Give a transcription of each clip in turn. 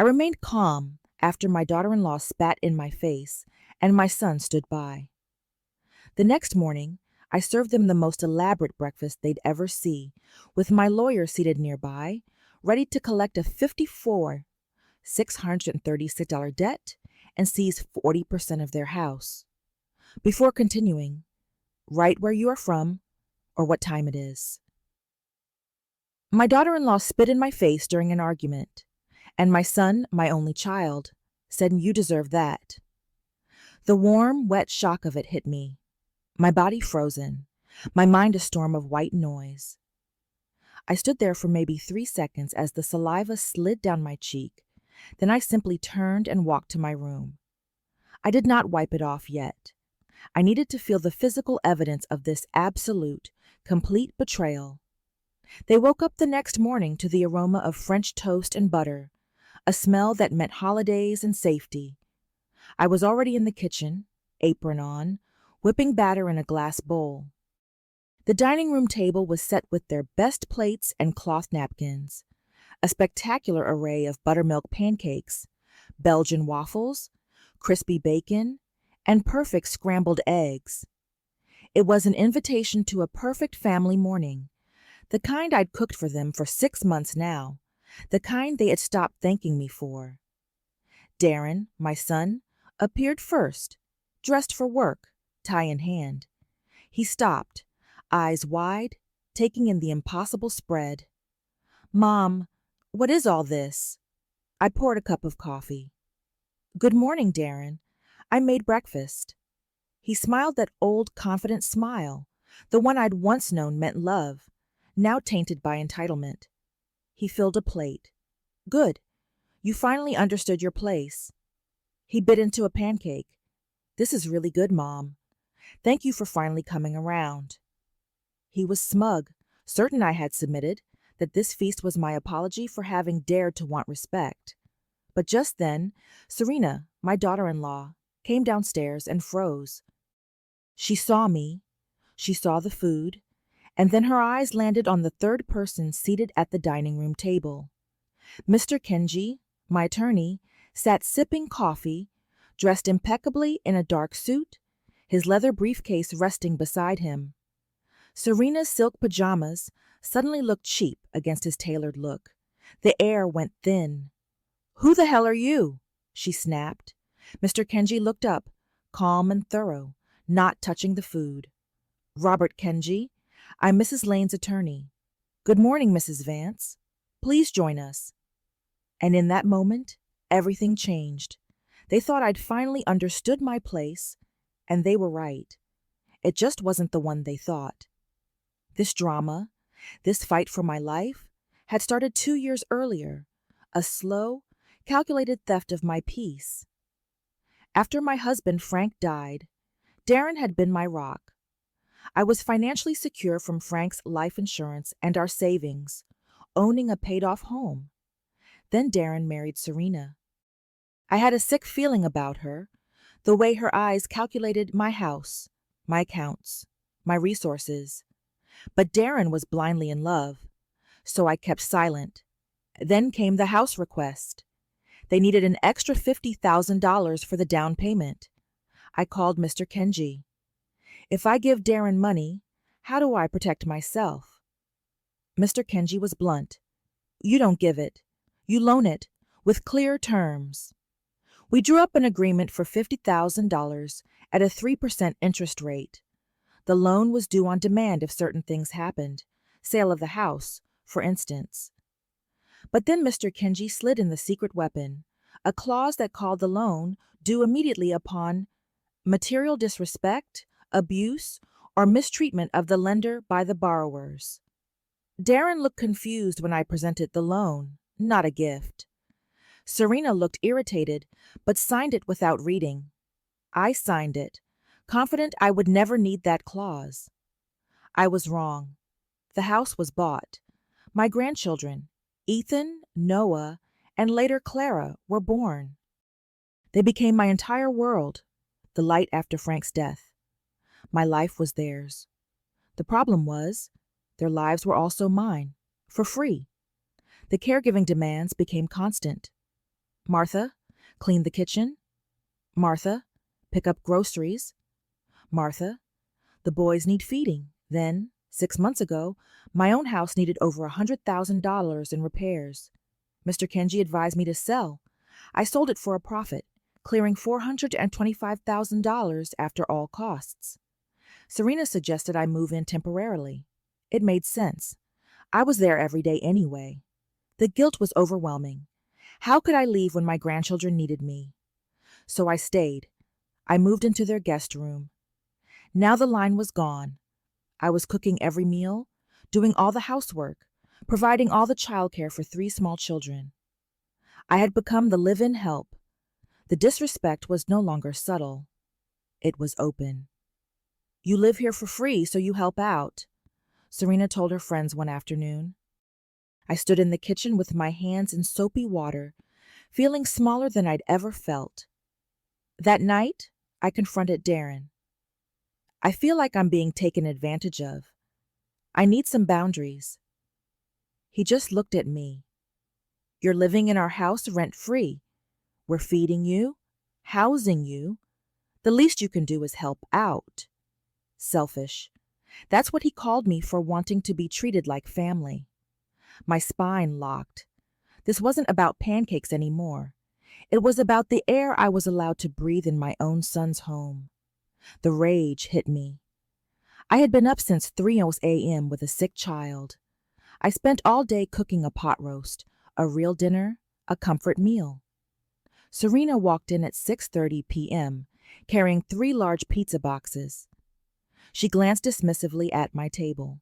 I remained calm after my daughter-in-law spat in my face and my son stood by. The next morning, I served them the most elaborate breakfast they'd ever see, with my lawyer seated nearby, ready to collect a $636 debt and seize 40% of their house. Before continuing, write where you are from or what time it is. My daughter-in-law spit in my face during an argument, and my son, my only child, said, "You deserve that." The warm, wet shock of it hit me, my body frozen, my mind a storm of white noise. I stood there for maybe 3 seconds as the saliva slid down my cheek. Then I simply turned and walked to my room. I did not wipe it off yet. I needed to feel the physical evidence of this absolute, complete betrayal. They woke up the next morning to the aroma of French toast and butter, a smell that meant holidays and safety. I was already in the kitchen, apron on, whipping batter in a glass bowl. The dining room table was set with their best plates and cloth napkins, a spectacular array of buttermilk pancakes, Belgian waffles, crispy bacon, and perfect scrambled eggs. It was an invitation to a perfect family morning, the kind I'd cooked for them for 6 months now, the kind they had stopped thanking me for. Darren, my son, appeared first, dressed for work, tie in hand. He stopped, eyes wide, taking in the impossible spread. "Mom, what is all this?" I poured a cup of coffee. "Good morning, Darren. I made breakfast." He smiled that old, confident smile, the one I'd once known meant love, now tainted by entitlement. He filled a plate. "Good. You finally understood your place." He bit into a pancake. "This is really good, Mom. Thank you for finally coming around." He was smug, certain I had submitted, that this feast was my apology for having dared to want respect. But just then, Serena, my daughter-in-law, came downstairs and froze. She saw me, she saw the food, and then her eyes landed on the third person seated at the dining room table. Mr. Kenji, my attorney, sat sipping coffee, dressed impeccably in a dark suit, his leather briefcase resting beside him. Serena's silk pajamas suddenly looked cheap against his tailored look. The air went thin. "Who the hell are you?" she snapped. Mr. Kenji looked up, calm and thorough, not touching the food. "Robert Kenji, I'm Mrs. Lane's attorney. Good morning, Mrs. Vance. Please join us." And in that moment, everything changed. They thought I'd finally understood my place, and they were right. It just wasn't the one they thought. This drama, this fight for my life, had started 2 years earlier, a slow, calculated theft of my peace. After my husband Frank died, Darren had been my rock. I was financially secure from Frank's life insurance and our savings, owning a paid-off home. Then Darren married Serena. I had a sick feeling about her, the way her eyes calculated my house, my accounts, my resources. But Darren was blindly in love, so I kept silent. Then came the house request. They needed an extra $50,000 for the down payment. I called Mr. Kenji. If I give Darren money, how do I protect myself? Mr. Kenji was blunt. "You don't give it. You loan it, with clear terms." We drew up an agreement for $50,000 at a 3% interest rate. The loan was due on demand if certain things happened, sale of the house, for instance. But then Mr. Kenji slid in the secret weapon, a clause that called the loan due immediately upon material disrespect, abuse, or mistreatment of the lender by the borrowers. Darren looked confused when I presented the loan, not a gift. Serena looked irritated, but signed it without reading. I signed it, confident I would never need that clause. I was wrong. The house was bought. My grandchildren, Ethan, Noah, and later Clara, were born. They became my entire world, the light after Frank's death. My life was theirs. The problem was, their lives were also mine, for free. The caregiving demands became constant. Martha, clean the kitchen. Martha, pick up groceries. Martha, the boys need feeding. Then, 6 months ago, my own house needed over $100,000 in repairs. Mr. Kenji advised me to sell. I sold it for a profit, clearing $425,000 after all costs. Serena suggested I move in temporarily. It made sense. I was there every day anyway. The guilt was overwhelming. How could I leave when my grandchildren needed me? So I stayed. I moved into their guest room. Now the line was gone. I was cooking every meal, doing all the housework, providing all the childcare for 3 small children. I had become the live-in help. The disrespect was no longer subtle. It was open. You live here for free, so you help out, Serena told her friends one afternoon. I stood in the kitchen with my hands in soapy water, feeling smaller than I'd ever felt. That night, I confronted Darren. I feel like I'm being taken advantage of. I need some boundaries. He just looked at me. You're living in our house rent-free. We're feeding you, housing you. The least you can do is help out. Selfish. That's what he called me for wanting to be treated like family. My spine locked. This wasn't about pancakes anymore. It was about the air I was allowed to breathe in my own son's home. The rage hit me. I had been up since 3 a.m. with a sick child. I spent all day cooking a pot roast, a real dinner, a comfort meal. Serena walked in at 6:30 p.m., carrying 3 large pizza boxes. She glanced dismissively at my table.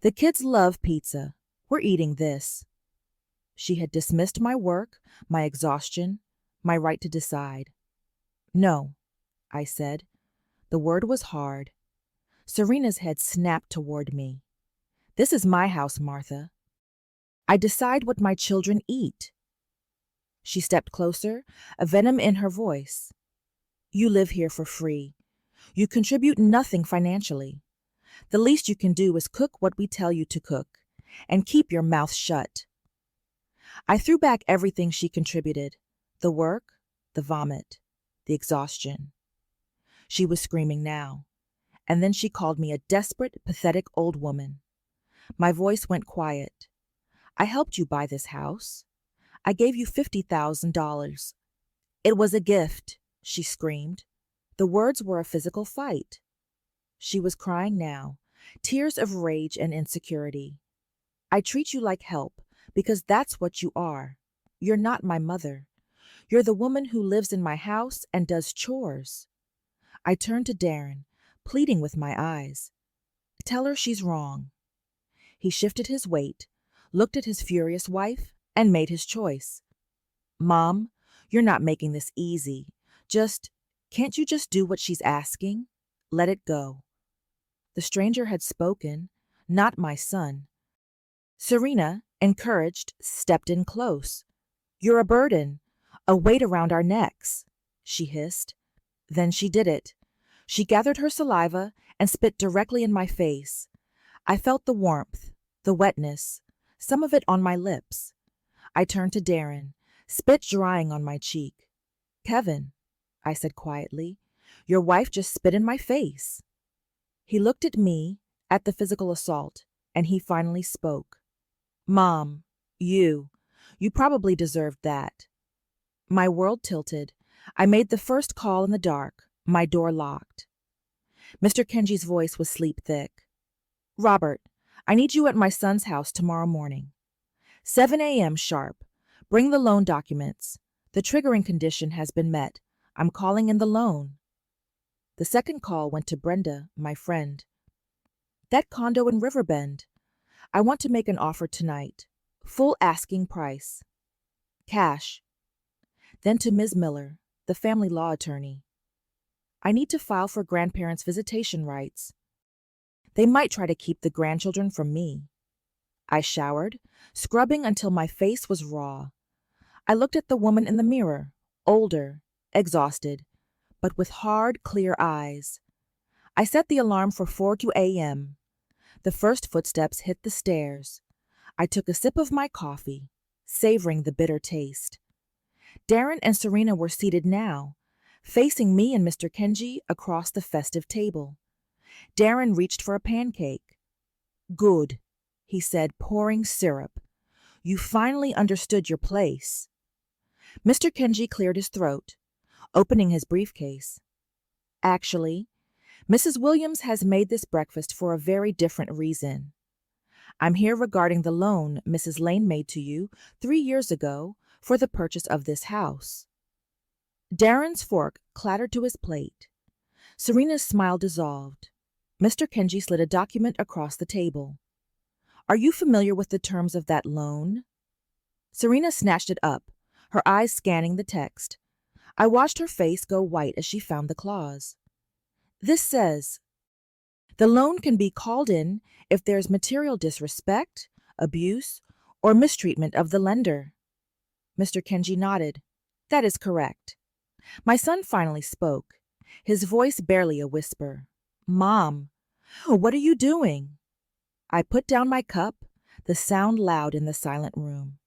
The kids love pizza. We're eating this. She had dismissed my work, my exhaustion, my right to decide. No, I said. The word was hard. Serena's head snapped toward me. This is my house, Martha. I decide what my children eat. She stepped closer, a venom in her voice. You live here for free. You contribute nothing financially. The least you can do is cook what we tell you to cook, and keep your mouth shut. I threw back everything she contributed, the work, the vomit, the exhaustion. She was screaming now, and then she called me a desperate, pathetic old woman. My voice went quiet. I helped you buy this house. I gave you $50,000. It was a gift, she screamed. The words were a physical fight. She was crying now, tears of rage and insecurity. I treat you like help because that's what you are. You're not my mother. You're the woman who lives in my house and does chores. I turned to Darren, pleading with my eyes. Tell her she's wrong. He shifted his weight, looked at his furious wife, and made his choice. Mom, you're not making this easy. Can't you just do what she's asking? Let it go. The stranger had spoken, not my son. Serena, encouraged, stepped in close. You're a burden, a weight around our necks, she hissed. Then she did it. She gathered her saliva and spit directly in my face. I felt the warmth, the wetness, some of it on my lips. I turned to Darren, spit drying on my cheek. Kevin, I said quietly, your wife just spit in my face. He looked at me, at the physical assault, and he finally spoke. Mom, you probably deserved that. My world tilted. I made the first call in the dark, my door locked. Mr. Kenji's voice was sleep thick. Robert, I need you at my son's house tomorrow morning. 7 a.m. sharp. Bring the loan documents. The triggering condition has been met. I'm calling in the loan. The second call went to Brenda, my friend. That condo in Riverbend. I want to make an offer tonight. Full asking price. Cash. Then to Ms. Miller, the family law attorney. I need to file for grandparents' visitation rights. They might try to keep the grandchildren from me. I showered, scrubbing until my face was raw. I looked at the woman in the mirror, older, exhausted, but with hard, clear eyes. I set the alarm for 4 a.m. The first footsteps hit the stairs. I took a sip of my coffee, savoring the bitter taste. Darren and Serena were seated now, facing me and Mr. Kenji across the festive table. Darren reached for a pancake. "Good," he said, pouring syrup. "You finally understood your place." Mr. Kenji cleared his throat, opening his briefcase. "Actually, Mrs. Williams has made this breakfast for a very different reason. I'm here regarding the loan Mrs. Lane made to you 3 years ago for the purchase of this house." Darren's fork clattered to his plate. Serena's smile dissolved. Mr. Kenji slid a document across the table. "Are you familiar with the terms of that loan?" Serena snatched it up, her eyes scanning the text. I watched her face go white as she found the clause. "This says, the loan can be called in if there's material disrespect, abuse, or mistreatment of the lender." Mr. Kenji nodded. "That is correct." My son finally spoke, his voice barely a whisper. "Mom, what are you doing?" I put down my cup, the sound loud in the silent room.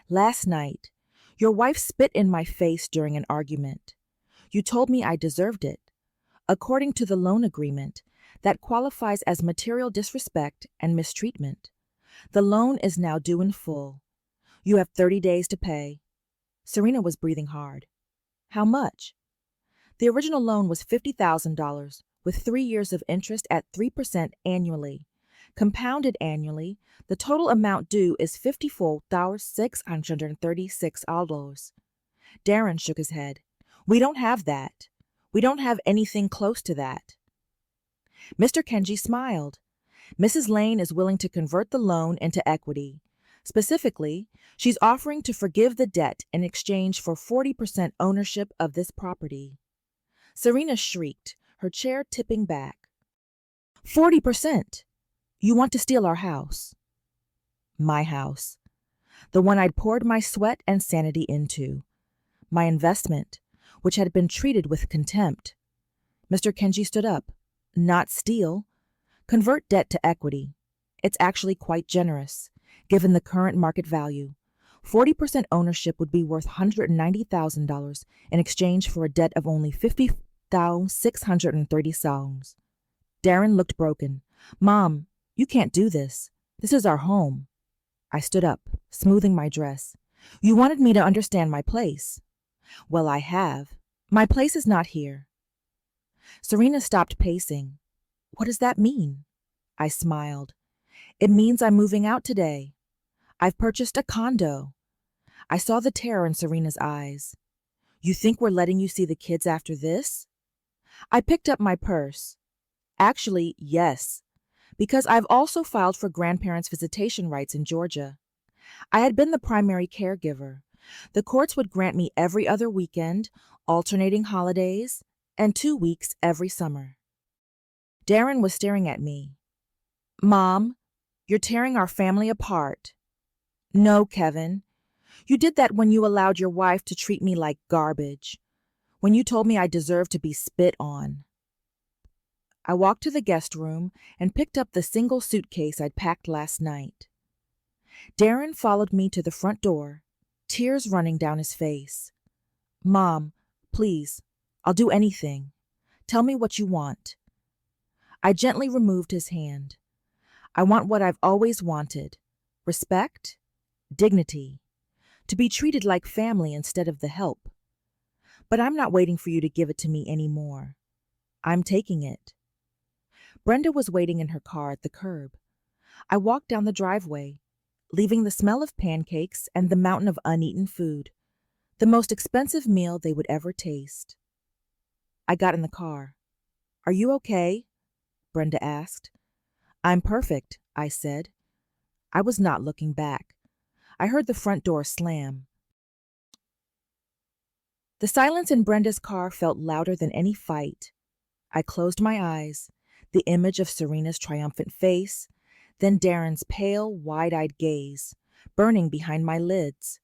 "Last night, your wife spit in my face during an argument. You told me I deserved it. According to the loan agreement, that qualifies as material disrespect and mistreatment. The loan is now due in full. You have 30 days to pay." Serena was breathing hard. "How much?" The original loan was $50,000 with 3 years of interest at 3% annually. Compounded annually, the total amount due is $54,636. Darren shook his head. "We don't have that. We don't have anything close to that." Mr. Kenji smiled. "Mrs. Lane is willing to convert the loan into equity. Specifically, she's offering to forgive the debt in exchange for 40% ownership of this property." Serena shrieked, her chair tipping back. 40%! You want to steal our house?" My house. The one I'd poured my sweat and sanity into. My investment, which had been treated with contempt. Mr. Kenji stood up. "Not steal. Convert debt to equity. It's actually quite generous, given the current market value. 40% ownership would be worth $190,000 in exchange for a debt of only $50,630. Darren looked broken. "Mom, you can't do this. This is our home." I stood up, smoothing my dress. "You wanted me to understand my place." "Well, I have. My place is not here." Serena stopped pacing. "What does that mean?" I smiled. "It means I'm moving out today. I've purchased a condo." I saw the terror in Serena's eyes. "You think we're letting you see the kids after this?" I picked up my purse. "Actually, yes, because I've also filed for grandparents' visitation rights in Georgia. I had been the primary caregiver. The courts would grant me every other weekend, alternating holidays, and 2 weeks every summer." Darren was staring at me. "Mom, you're tearing our family apart." "No, Kevin. You did that when you allowed your wife to treat me like garbage, when you told me I deserved to be spit on." I walked to the guest room and picked up the single suitcase I'd packed last night. Darren followed me to the front door, tears running down his face. "Mom, please, I'll do anything. Tell me what you want." I gently removed his hand. "I want what I've always wanted. Respect, dignity, to be treated like family instead of the help. But I'm not waiting for you to give it to me anymore. I'm taking it." Brenda was waiting in her car at the curb. I walked down the driveway, leaving the smell of pancakes and the mountain of uneaten food, the most expensive meal they would ever taste. I got in the car. "Are you okay?" Brenda asked. "I'm perfect," I said. I was not looking back. I heard the front door slam. The silence in Brenda's car felt louder than any fight. I closed my eyes, the image of Serena's triumphant face, then Darren's pale, wide-eyed gaze, burning behind my lids.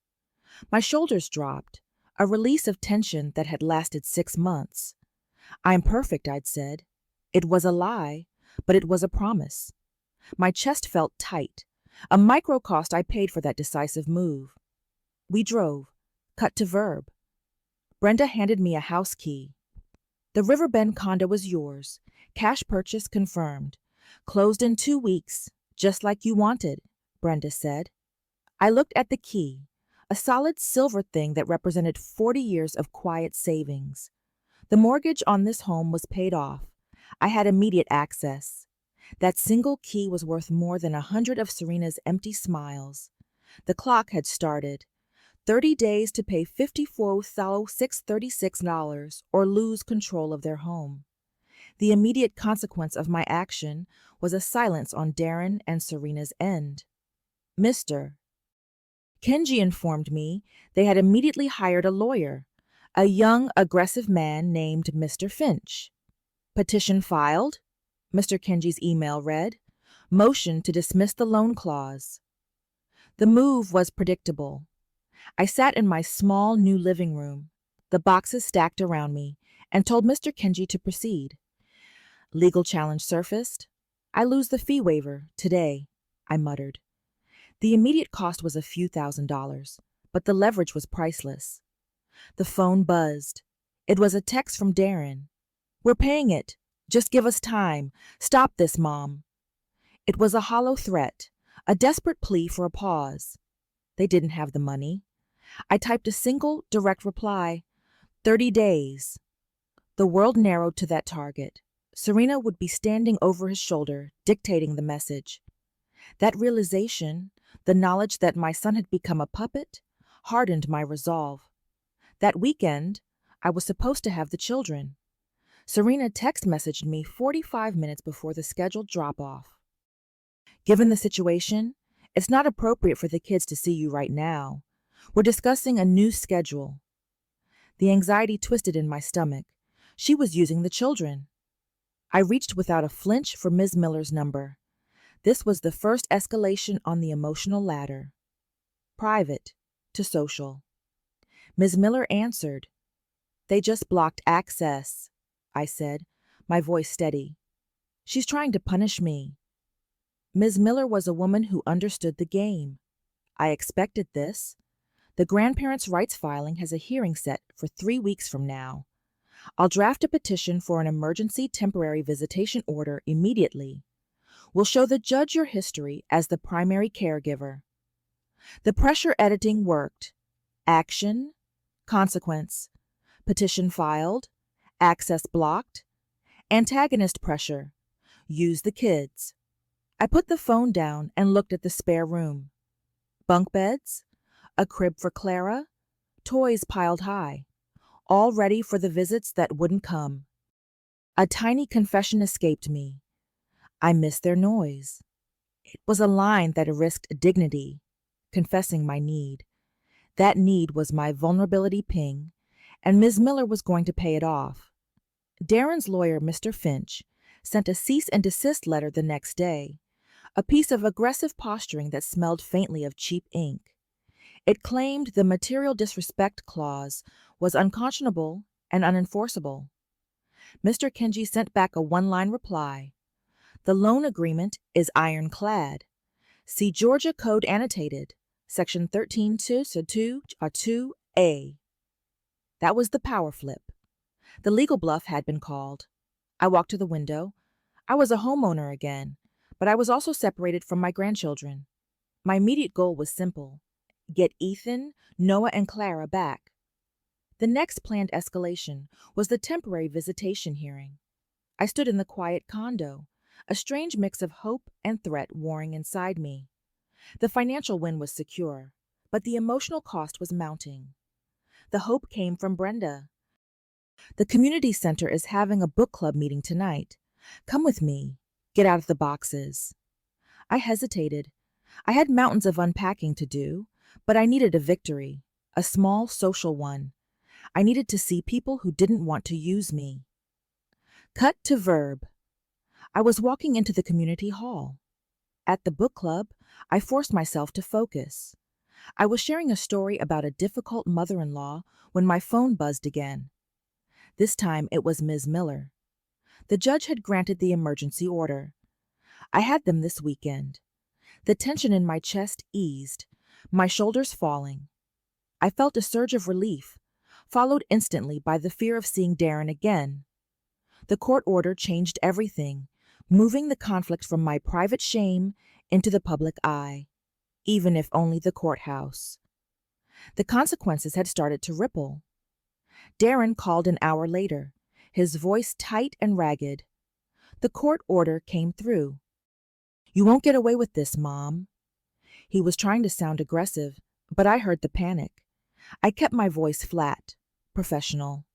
My shoulders dropped, a release of tension that had lasted 6 months. "I'm perfect," I'd said. It was a lie, but it was a promise. My chest felt tight, a micro cost I paid for that decisive move. We drove, Cut to verb. Brenda handed me a house key. The Riverbend condo is yours. Cash purchase confirmed. Closed in 2 weeks, just like you wanted, Brenda said. I looked at the key, a solid silver thing that represented 40 years of quiet savings. The mortgage on this home was paid off. I had immediate access. That single key was worth more than 100 of Serena's empty smiles. The clock had started. 30 days to pay $54,636 or lose control of their home. The immediate consequence of my action was a silence on Darren and Serena's end. Mr. Kenji informed me they had immediately hired a lawyer, a young, aggressive man named Mr. Finch. Petition filed, Mr. Kenji's email read. Motion to dismiss the loan clause. The move was predictable. I sat in my small new living room, the boxes stacked around me, and told Mr. Kenji to proceed. Legal challenge surfaced. I lose the fee waiver today, I muttered. The immediate cost was a few $1,000s, but the leverage was priceless. The phone buzzed. It was a text from Darren. We're paying it. Just give us time. Stop this, Mom. It was a hollow threat, a desperate plea for a pause. They didn't have the money. I typed a single, direct reply, 30 days. The world narrowed to that target. Serena would be standing over his shoulder, dictating the message. That realization, the knowledge that my son had become a puppet, hardened my resolve. That weekend, I was supposed to have the children. Serena text messaged me 45 minutes before the scheduled drop-off. Given the situation, it's not appropriate for the kids to see you right now. We're discussing a new schedule. The anxiety twisted in my stomach. She was using the children. I reached without a flinch for Ms. Miller's number. This was the first escalation on the emotional ladder. Private to social. Ms. Miller answered. They just blocked access, I said, my voice steady. She's trying to punish me. Ms. Miller was a woman who understood the game. I expected this. The grandparents' rights filing has a hearing set for 3 weeks from now. I'll draft a petition for an emergency temporary visitation order immediately. We'll show the judge your history as the primary caregiver. The pressure editing worked. Action, consequence, petition filed, access blocked, antagonist pressure, use the kids. I put the phone down and looked at the spare room. Bunk beds, a crib for Clara, toys piled high, all ready for the visits that wouldn't come. A tiny confession escaped me. I missed their noise. It was a line that risked dignity, confessing my need. That need was my vulnerability ping, and Ms. Miller was going to pay it off. Darren's lawyer, Mr. Finch, sent a cease and desist letter the next day, a piece of aggressive posturing that smelled faintly of cheap ink. It claimed the material disrespect clause was unconscionable and unenforceable. Mr. Kenji sent back a one-line reply. The loan agreement is ironclad. See Georgia Code Annotated, Section 13.2.2a. That was the power flip. The legal bluff had been called. I walked to the window. I was a homeowner again, but I was also separated from my grandchildren. My immediate goal was simple. Get Ethan, Noah, and Clara back. The next planned escalation was the temporary visitation hearing. I stood in the quiet condo, a strange mix of hope and threat warring inside me. The financial win was secure, but the emotional cost was mounting. The hope came from Brenda. The community center is having a book club meeting tonight. Come with me. Get out of the boxes. I hesitated. I had mountains of unpacking to do, but I needed a victory, a small social one. I needed to see people who didn't want to use me. Cut to verb. I was walking into the community hall. At the book club, I forced myself to focus. I was sharing a story about a difficult mother-in-law when my phone buzzed again. This time it was Ms. Miller. The judge had granted the emergency order. I had them this weekend. The tension in my chest eased, my shoulders falling. I felt a surge of relief, followed instantly by the fear of seeing Darren again. The court order changed everything, moving the conflict from my private shame into the public eye, even if only the courthouse. The consequences had started to ripple. Darren called an hour later, his voice tight and ragged. The court order came through. "You won't get away with this, Mom." He was trying to sound aggressive, but I heard the panic. I kept my voice flat, professional.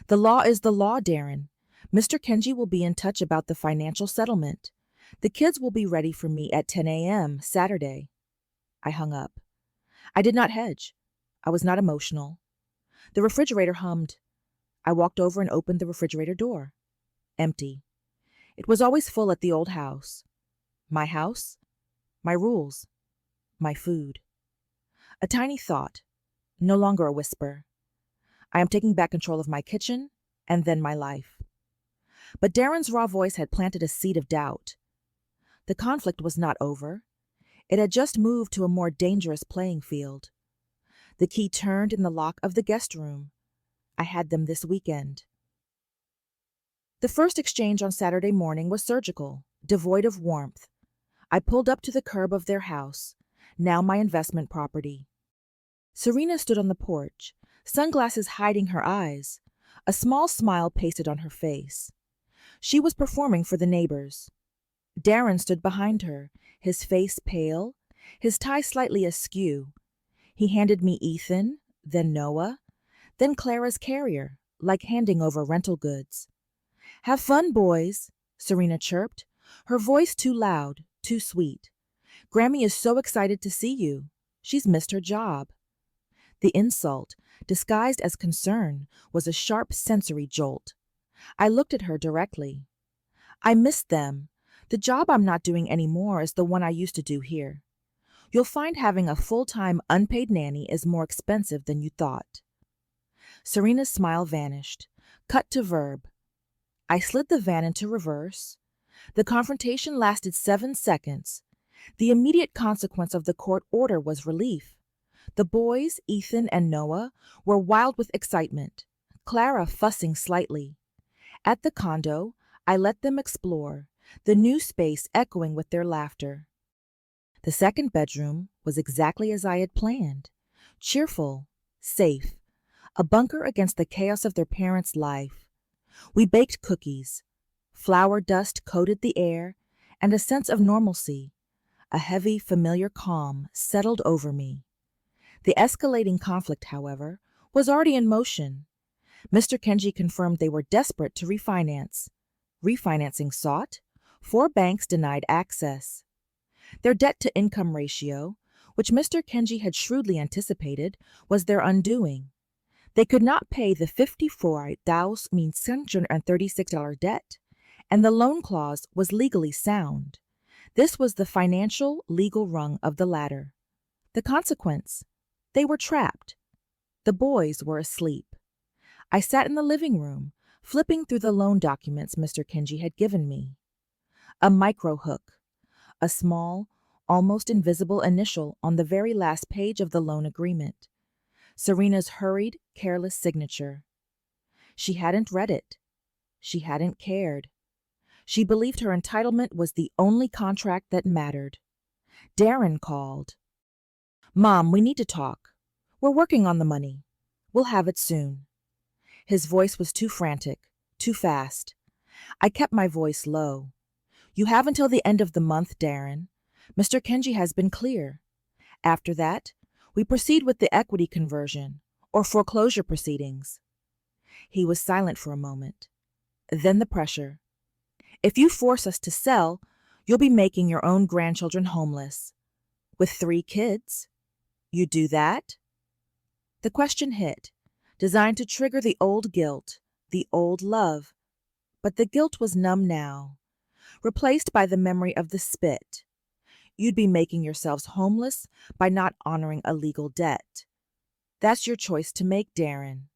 "The law is the law, Darren. Mr. Kenji will be in touch about the financial settlement. The kids will be ready for me at 10 a.m. Saturday." I hung up. I did not hedge. I was not emotional. The refrigerator hummed. I walked over and opened the refrigerator door. Empty. It was always full at the old house. My house, my rules, my food. A tiny thought, no longer a whisper. I am taking back control of my kitchen and then my life. But Darren's raw voice had planted a seed of doubt. The conflict was not over. It had just moved to a more dangerous playing field. The key turned in the lock of the guest room. I had them this weekend. The first exchange on Saturday morning was surgical, devoid of warmth. I pulled up to the curb of their house, now my investment property. Serena stood on the porch, sunglasses hiding her eyes, a small smile pasted on her face. She was performing for the neighbors. Darren stood behind her, his face pale, his tie slightly askew. He handed me Ethan, then Noah, then Clara's carrier, like handing over rental goods. "Have fun, boys," Serena chirped, her voice too loud, too sweet. "Grammy is so excited to see you. She's missed her job." The insult, disguised as concern, was a sharp sensory jolt. I looked at her directly. "I missed them. The job I'm not doing anymore is the one I used to do here. You'll find having a full-time unpaid nanny is more expensive than you thought." Serena's smile vanished. Cut to verb. I slid the van into reverse. The confrontation lasted 7 seconds. The immediate consequence of the court order was relief. The boys, Ethan and Noah, were wild with excitement, Clara fussing slightly. At the condo, I let them explore, the new space echoing with their laughter. The second bedroom was exactly as I had planned. Cheerful, safe, a bunker against the chaos of their parents' life. We baked cookies. Flour dust coated the air, and a sense of normalcy, a heavy, familiar calm, settled over me. The escalating conflict, however, was already in motion. Mr. Kenji confirmed they were desperate to refinance. Refinancing sought. 4 banks denied access. Their debt-to-income ratio, which Mr. Kenji had shrewdly anticipated, was their undoing. They could not pay the $54,636 debt, and the loan clause was legally sound. This was the financial, legal rung of the ladder. The consequence? They were trapped. The boys were asleep. I sat in the living room, flipping through the loan documents Mr. Kenji had given me. A micro hook, a small, almost invisible initial on the very last page of the loan agreement. Serena's hurried, careless signature. She hadn't read it. She hadn't cared. She believed her entitlement was the only contract that mattered. Darren called. "Mom, we need to talk. We're working on the money. We'll have it soon." His voice was too frantic, too fast. I kept my voice low. "You have until the end of the month, Darren. Mr. Kenji has been clear. After that, we proceed with the equity conversion or foreclosure proceedings." He was silent for a moment. Then the pressure. "If you force us to sell, you'll be making your own grandchildren homeless. With 3 kids. You do that?" The question hit, designed to trigger the old guilt, the old love. But the guilt was numb now, replaced by the memory of the spit. You'd be making yourselves homeless by not honoring a legal debt. That's your choice to make, Darren.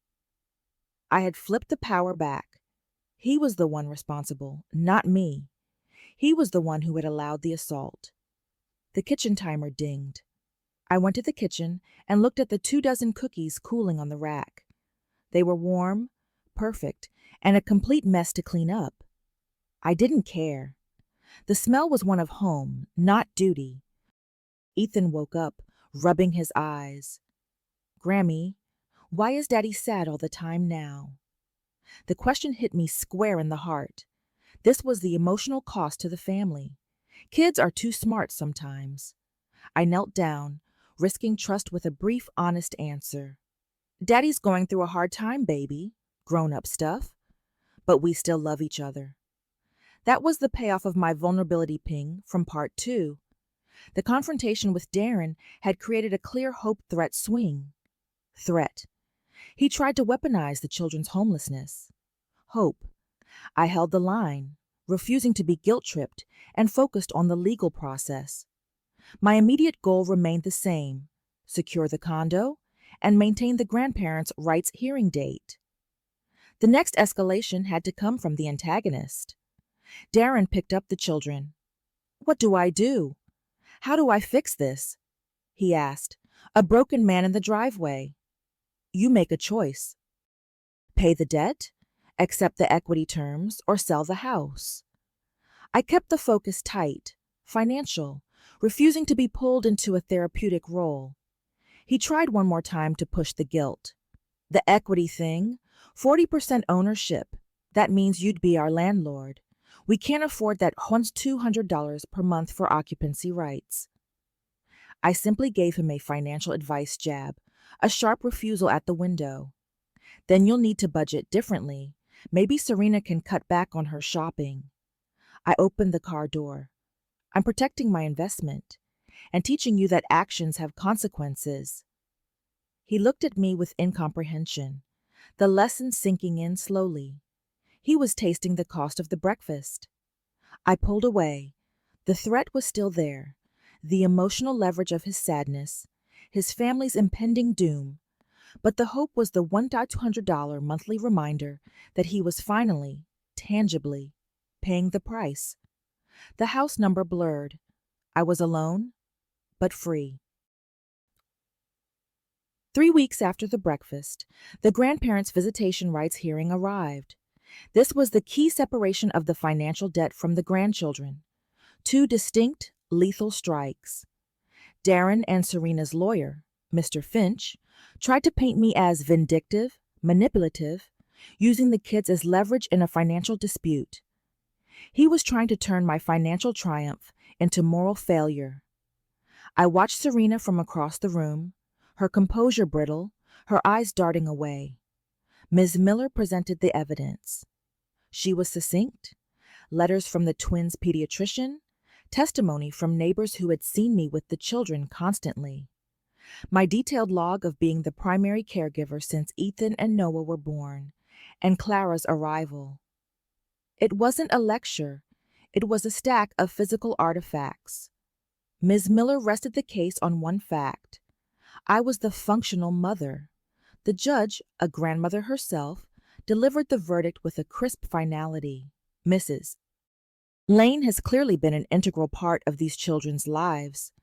I had flipped the power back. He was the one responsible, not me. He was the one who had allowed the assault. The kitchen timer dinged. I went to the kitchen and looked at the 24 cookies cooling on the rack. They were warm, perfect, and a complete mess to clean up. I didn't care. The smell was one of home, not duty. Ethan woke up, rubbing his eyes. "Grammy, why is Daddy sad all the time now?" The question hit me square in the heart. This was the emotional cost to the family. Kids are too smart sometimes. I knelt down, risking trust with a brief, honest answer. "Daddy's going through a hard time, baby. Grown-up stuff. But we still love each other." That was the payoff of my vulnerability ping from part 2. The confrontation with Darren had created a clear hope-threat swing. Threat. He tried to weaponize the children's homelessness. Hope. I held the line, refusing to be guilt-tripped, and focused on the legal process. My immediate goal remained the same: secure the condo and maintain the grandparents' rights hearing date. The next escalation had to come from the antagonist. Darren picked up the children. "What do I do? How do I fix this?" he asked, a broken man in the driveway. "You make a choice. Pay the debt, accept the equity terms, or sell the house." I kept the focus tight, financial, refusing to be pulled into a therapeutic role. He tried one more time to push the guilt. "The equity thing, 40% ownership. That means you'd be our landlord. We can't afford that $200 per month for occupancy rights." I simply gave him a financial advice jab, a sharp refusal at the window. "Then you'll need to budget differently. Maybe Serena can cut back on her shopping." I opened the car door. "I'm protecting my investment and teaching you that actions have consequences." He looked at me with incomprehension, the lesson sinking in slowly. He was tasting the cost of the breakfast. I pulled away. The threat was still there, the emotional leverage of his sadness, his family's impending doom, but the hope was the $1,200 monthly reminder that he was finally, tangibly, paying the price. The house number blurred. I was alone, but free. 3 weeks after the breakfast, the grandparents' visitation rights hearing arrived. This was the key separation of the financial debt from the grandchildren. 2 distinct, lethal strikes. Darren and Serena's lawyer, Mr. Finch, tried to paint me as vindictive, manipulative, using the kids as leverage in a financial dispute. He was trying to turn my financial triumph into moral failure. I watched Serena from across the room, her composure brittle, her eyes darting away. Ms. Miller presented the evidence. She was succinct: letters from the twins' pediatrician, testimony from neighbors who had seen me with the children constantly, my detailed log of being the primary caregiver since Ethan and Noah were born, and Clara's arrival. It wasn't a lecture. It was a stack of physical artifacts. Ms. Miller rested the case on one fact: I was the functional mother. The judge, a grandmother herself, delivered the verdict with a crisp finality: Mrs. Lane has clearly been an integral part of these children's lives.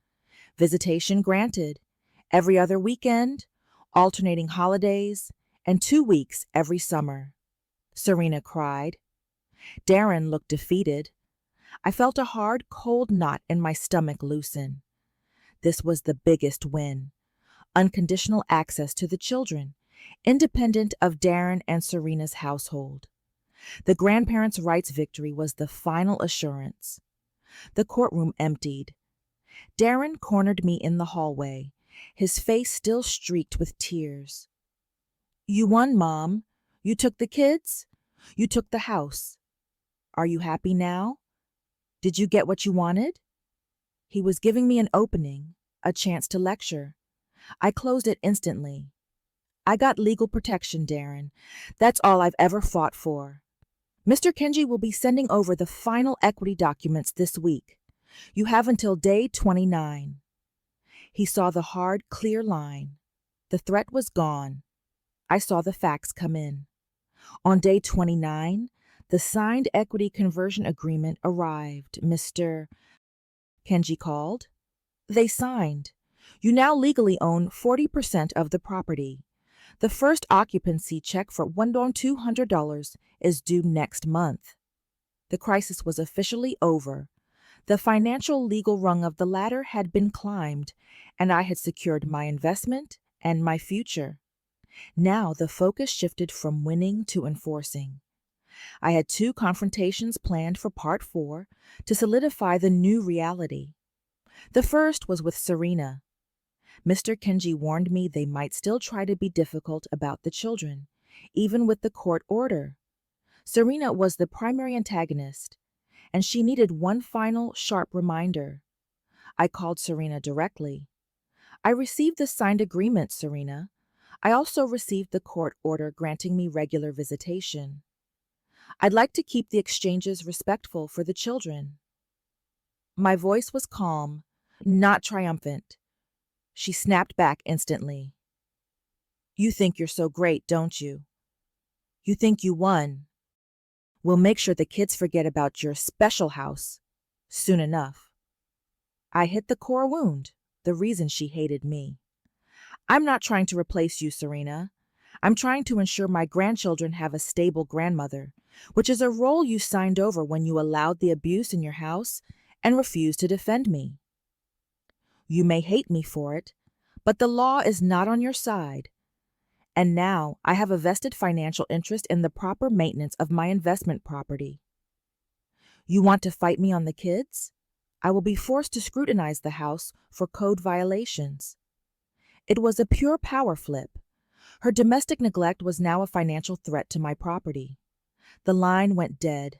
Visitation granted, every other weekend, alternating holidays, and 2 weeks every summer. Serena cried. Darren looked defeated. I felt a hard, cold knot in my stomach loosen. This was the biggest win: unconditional access to the children, independent of Darren and Serena's household. The grandparents' rights victory was the final assurance. The courtroom emptied. Darren cornered me in the hallway, his face still streaked with tears. "You won, Mom. You took the kids. You took the house. Are you happy now? Did you get what you wanted?" He was giving me an opening, a chance to lecture. I closed it instantly. "I got legal protection, Darren. That's all I've ever fought for. Mr. Kenji will be sending over the final equity documents this week. You have until day 29. He saw the hard, clear line. The threat was gone. I saw the facts come in. On day 29, the signed equity conversion agreement arrived. Mr. Kenji called. They signed. You now legally own 40% of the property. The first occupancy check for $1,200 is due next month. The crisis was officially over. The financial legal rung of the ladder had been climbed, and I had secured my investment and my future. Now the focus shifted from winning to enforcing. I had 2 confrontations planned for Part 4 to solidify the new reality. The first was with Serena. Mr. Kenji warned me they might still try to be difficult about the children, even with the court order. Serena was the primary antagonist, and she needed one final sharp reminder. I called Serena directly. I received the signed agreement, Serena. I also received the court order granting me regular visitation. I'd like to keep the exchanges respectful for the children. My voice was calm, not triumphant. She snapped back instantly. You think you're so great, don't you? You think you won. We'll make sure the kids forget about your special house soon enough. I hit the core wound, the reason she hated me. I'm not trying to replace you, Serena. I'm trying to ensure my grandchildren have a stable grandmother, which is a role you signed over when you allowed the abuse in your house and refused to defend me. You may hate me for it, but the law is not on your side. And now I have a vested financial interest in the proper maintenance of my investment property. You want to fight me on the kids? I will be forced to scrutinize the house for code violations. It was a pure power flip. Her domestic neglect was now a financial threat to my property. The line went dead.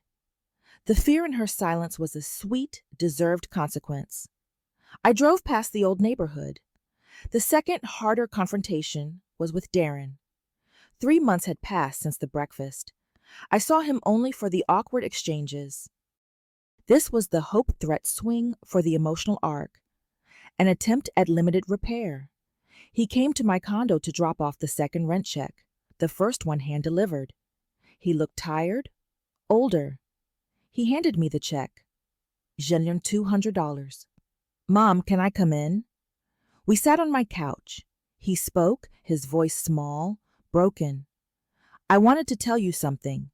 The fear in her silence was a sweet, deserved consequence. I drove past the old neighborhood. The second, harder confrontation was with Darren. 3 months had passed since the breakfast. I saw him only for the awkward exchanges. This was the hope-threat swing for the emotional arc, an attempt at limited repair. He came to my condo to drop off the second rent check, the first one hand-delivered. He looked tired, older. He handed me the check. $200. Mom, can I come in? We sat on my couch. He spoke, his voice small, broken. I wanted to tell you something.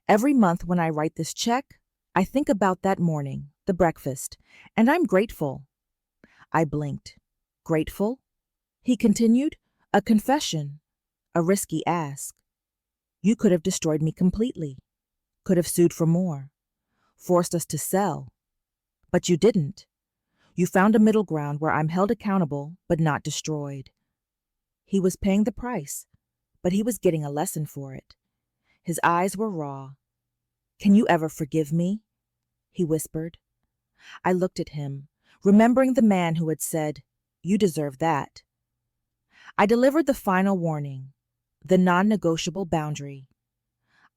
Every month when I write this check, I think about that morning, the breakfast, and I'm grateful. I blinked. Grateful? He continued, a confession, a risky ask. You could have destroyed me completely, could have sued for more, forced us to sell. But you didn't. You found a middle ground where I'm held accountable but not destroyed. He was paying the price, but he was getting a lesson for it. His eyes were raw. Can you ever forgive me? He whispered. I looked at him, remembering the man who had said, You deserve that. I delivered the final warning, the non-negotiable boundary.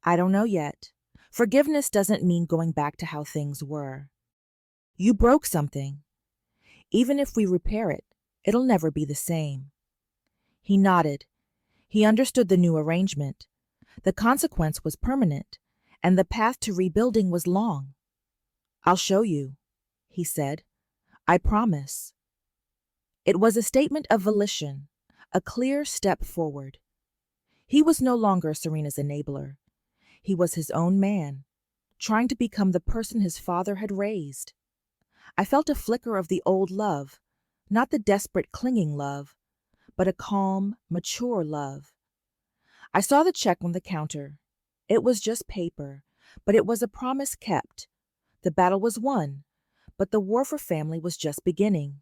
I don't know yet. Forgiveness doesn't mean going back to how things were. You broke something. Even if we repair it, it'll never be the same. He nodded. He understood the new arrangement. The consequence was permanent, and the path to rebuilding was long. I'll show you, he said. I promise. It was a statement of volition, a clear step forward. He was no longer Serena's enabler. He was his own man, trying to become the person his father had raised. I felt a flicker of the old love, not the desperate clinging love, but a calm, mature love. I saw the check on the counter. It was just paper, but it was a promise kept. The battle was won, but the war for family was just beginning.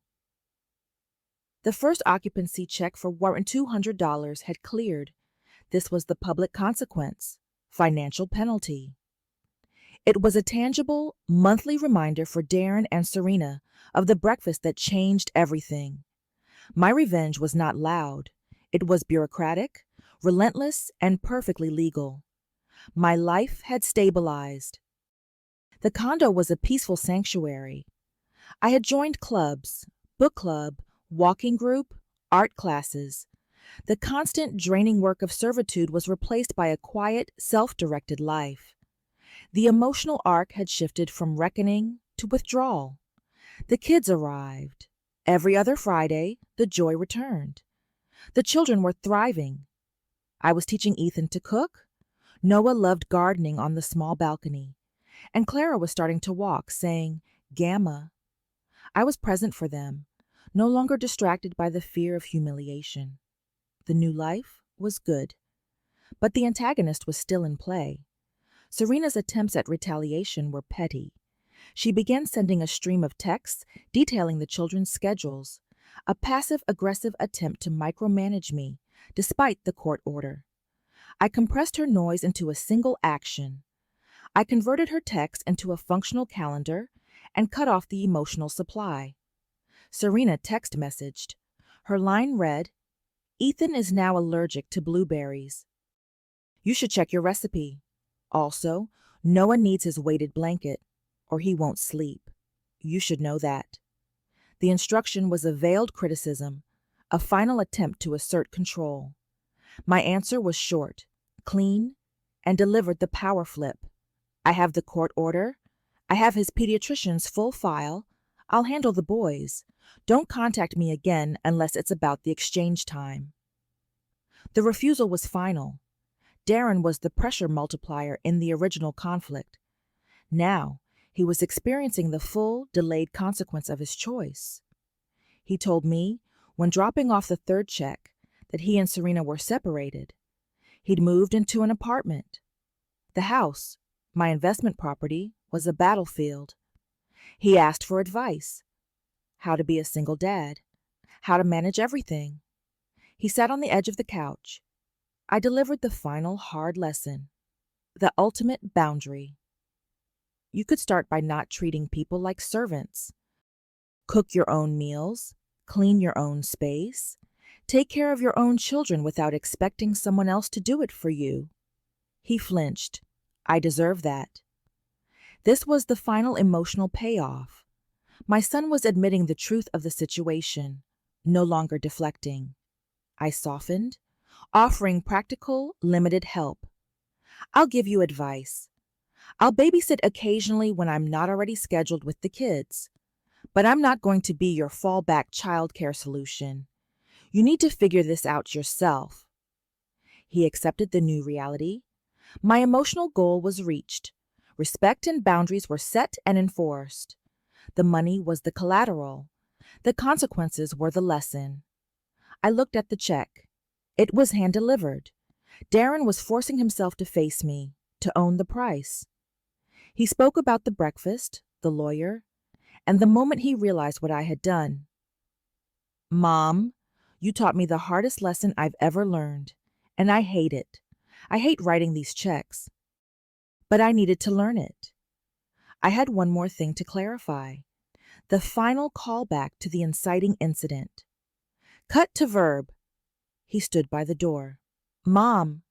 The first occupancy check for $200 had cleared. This was the public consequence, financial penalty. It was a tangible, monthly reminder for Darren and Serena of the breakfast that changed everything. My revenge was not loud. It was bureaucratic, relentless, and perfectly legal. My life had stabilized. The condo was a peaceful sanctuary. I had joined clubs, book club, walking group, art classes. The constant draining work of servitude was replaced by a quiet, self-directed life. The emotional arc had shifted from reckoning to withdrawal. The kids arrived. Every other Friday, the joy returned. The children were thriving. I was teaching Ethan to cook. Noah loved gardening on the small balcony. And Clara was starting to walk, saying, "Gamma." I was present for them, no longer distracted by the fear of humiliation. The new life was good. But the antagonist was still in play. Serena's attempts at retaliation were petty. She began sending a stream of texts detailing the children's schedules, a passive-aggressive attempt to micromanage me, despite the court order. I compressed her noise into a single action. I converted her text into a functional calendar and cut off the emotional supply. Serena text messaged. Her line read, "Ethan is now allergic to blueberries. You should check your recipe. Also, Noah needs his weighted blanket, or he won't sleep. You should know that." The instruction was a veiled criticism, a final attempt to assert control. My answer was short, clean, and delivered the power flip. I have the court order. I have his pediatrician's full file. I'll handle the boys. Don't contact me again unless it's about the exchange time. The refusal was final. Darren was the pressure multiplier in the original conflict. Now, he was experiencing the full, delayed consequence of his choice. He told me, when dropping off the third check, that he and Serena were separated. He'd moved into an apartment. The house, my investment property, was a battlefield. He asked for advice. How to be a single dad. How to manage everything. He sat on the edge of the couch. I delivered the final hard lesson. The ultimate boundary. You could start by not treating people like servants. Cook your own meals, clean your own space, take care of your own children without expecting someone else to do it for you. He flinched. I deserve that. This was the final emotional payoff. My son was admitting the truth of the situation, no longer deflecting. I softened, offering practical, limited help. I'll give you advice. I'll babysit occasionally when I'm not already scheduled with the kids. But I'm not going to be your fallback childcare solution. You need to figure this out yourself. He accepted the new reality. My emotional goal was reached. Respect and boundaries were set and enforced. The money was the collateral. The consequences were the lesson. I looked at the check. It was hand-delivered. Darren was forcing himself to face me, to own the price. He spoke about the breakfast, the lawyer, and the moment he realized what I had done. "Mom, you taught me the hardest lesson I've ever learned, and I hate it. I hate writing these checks. But I needed to learn it." I had one more thing to clarify. The final callback to the inciting incident. Cut to verb. He stood by the door. "Mom,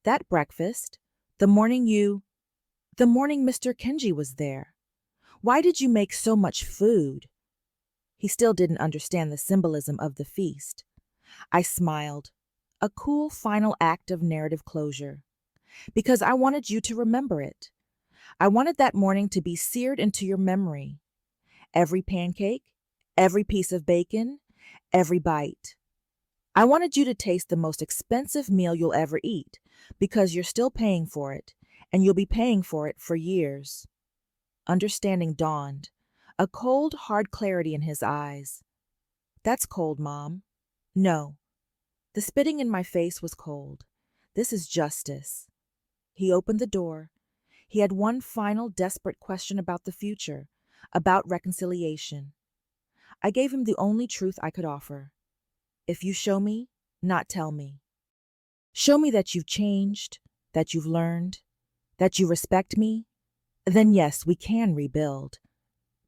that breakfast, the morning Mr. Kenji was there. Why did you make so much food?" He still didn't understand the symbolism of the feast. I smiled. A cool final act of narrative closure. Because I wanted you to remember it. I wanted that morning to be seared into your memory. Every pancake, every piece of bacon, every bite. I wanted you to taste the most expensive meal you'll ever eat, because you're still paying for it, and you'll be paying for it for years. Understanding dawned, a cold, hard clarity in his eyes. "That's cold, Mom." "No." The spitting in my face was cold. "This is justice." He opened the door. He had one final desperate question about the future, about reconciliation. I gave him the only truth I could offer. If you show me, not tell me. Show me that you've changed, that you've learned, that you respect me, then yes, we can rebuild.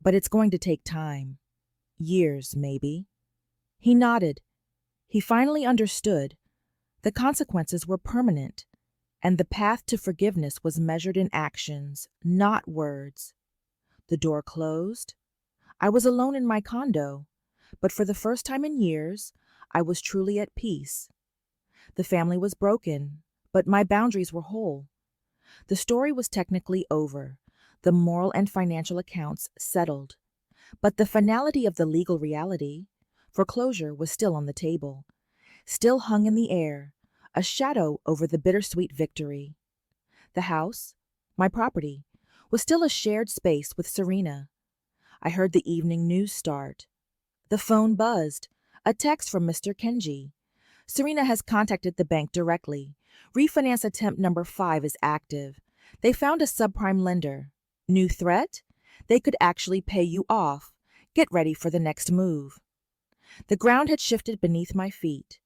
But it's going to take time. Years, maybe. He nodded. He finally understood. The consequences were permanent, and the path to forgiveness was measured in actions, not words. The door closed. I was alone in my condo, but for the first time in years, I was truly at peace. The family was broken, but my boundaries were whole. The story was technically over, the moral and financial accounts settled, But the finality of the legal reality, foreclosure, was still on the table, still hung in the air, a shadow over the bittersweet victory. The house, my property, was still a shared space with Serena. I heard the evening news start. The phone buzzed. A text from Mr. Kenji. Serena has contacted the bank directly. Refinance attempt number 5 is active. They found a subprime lender. New threat? They could actually pay you off. Get ready for the next move. The ground had shifted beneath my feet.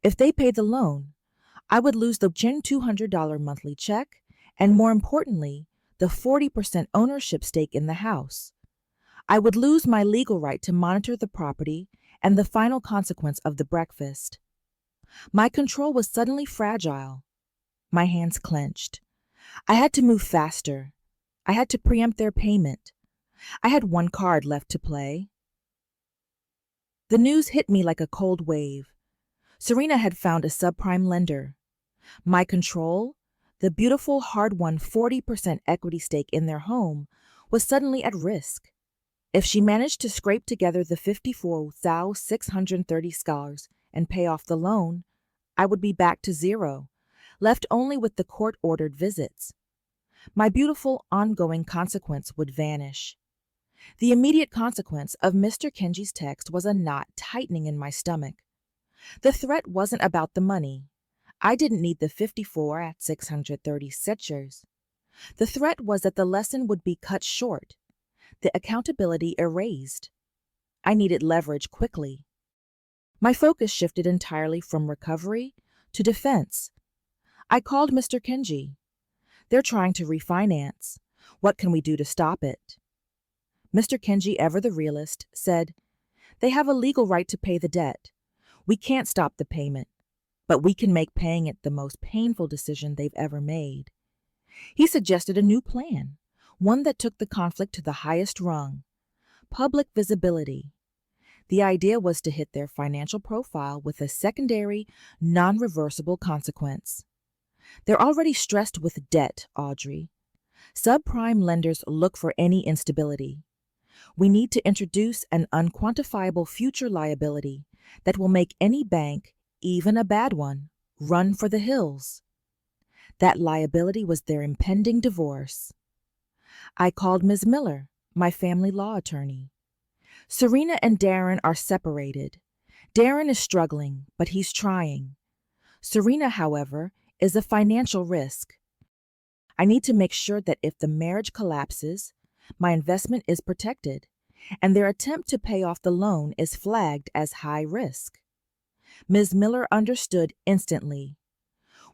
If they paid the loan, I would lose the $200 monthly check, and more importantly, the 40% ownership stake in the house. I would lose my legal right to monitor the property and the final consequence of the breakfast. My control was suddenly fragile. My hands clenched. I had to move faster. I had to preempt their payment. I had one card left to play. The news hit me like a cold wave. Serena had found a subprime lender. My control, the beautiful hard-won 40% equity stake in their home, was suddenly at risk. If she managed to scrape together the $54,630 and pay off the loan, I would be back to zero, left only with the court-ordered visits. My beautiful ongoing consequence would vanish. The immediate consequence of Mr. Kenji's text was a knot tightening in my stomach. The threat wasn't about the money. I didn't need the 54,630 sechers. The threat was that the lesson would be cut short, the accountability erased. I needed leverage quickly. My focus shifted entirely from recovery to defense. I called Mr. Kenji. They're trying to refinance. What can we do to stop it? Mr. Kenji, ever the realist, said, they have a legal right to pay the debt. We can't stop the payment, but we can make paying it the most painful decision they've ever made. He suggested a new plan, one that took the conflict to the highest rung: public visibility. The idea was to hit their financial profile with a secondary, non-reversible consequence. They're already stressed with debt, Audrey. Subprime lenders look for any instability. We need to introduce an unquantifiable future liability that will make any bank, even a bad one, run for the hills. That liability was their impending divorce. I called Ms. Miller, my family law attorney. Serena and Darren are separated. Darren is struggling, but he's trying. Serena, however, is a financial risk. I need to make sure that if the marriage collapses, my investment is protected, and their attempt to pay off the loan is flagged as high risk. Ms. Miller understood instantly.